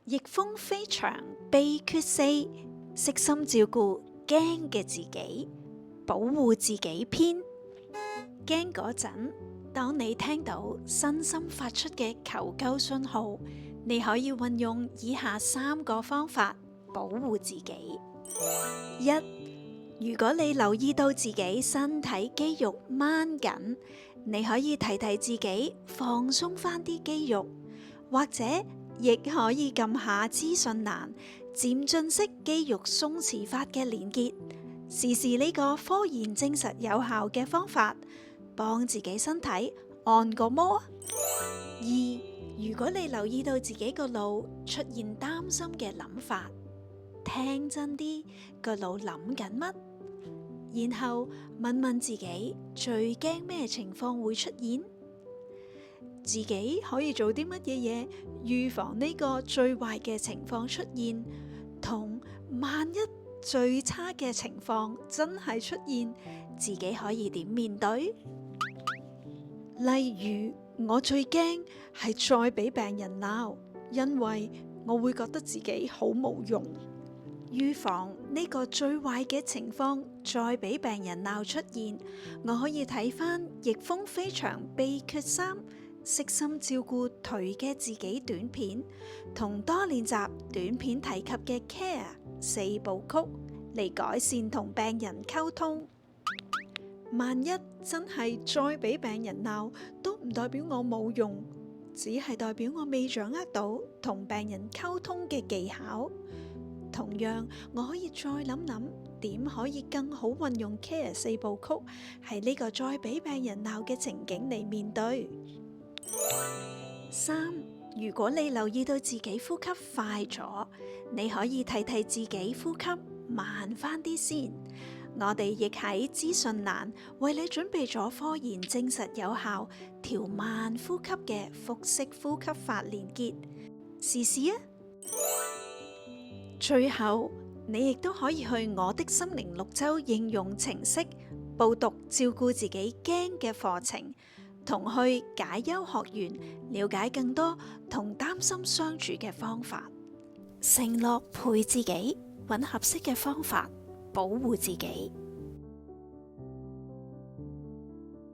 逆風飛翔秘訣4：悉心照顧驚嘅自己，保護自己篇。驚嗰陣，當你聽到身心發出嘅求救信號，你可以運用以下3個方法保護自己。1. 如果你留意到自己身體肌肉掹緊，你可以提提自己放鬆返啲肌肉，或者亦可以撳下資訊欄漸進式肌肉鬆弛法嘅連結，試試呢個科研證實有效嘅方法，幫自己身體按個摩。2. 如果你留意到自己個腦出現擔心嘅諗法，聽真啲個腦諗緊乜，然後問問自己最驚咩情況會出現，自己可以做啲乜嘢嘢預防呢個最壞嘅情況出現，同萬一最差嘅情況真係出現，自己可以點面對？例如，我最驚係再俾病人鬧，因為我會覺得自己好冇用。預防呢個最壞嘅情況再俾病人鬧出現，我可以睇返《逆風飛翔秘訣3：悉心照顧頹嘅自己》短片，同多練習短片提及嘅 CARE 4部曲嚟改善同病人溝通。萬一真係再俾病人鬧，都唔代表我冇用，只係代表我未掌握到同病人溝通嘅技巧。同樣，我可以再諗諗點可以更好運用 CARE 4部曲，喺呢個再俾病人鬧嘅情景嚟面對。3. 如果你留意到自己呼吸快咗，你可以提提自己呼吸慢返啲先。我哋亦喺資訊欄為你準備咗科研證實有效調慢呼吸嘅腹式呼吸法連結，試試啊！最後，你亦都可以去我的心靈綠洲應用程式報讀照顧自己驚嘅課程，同去解憂學園了解更多同擔心相處嘅方法。承諾陪自己，揾合適嘅方法保護自己。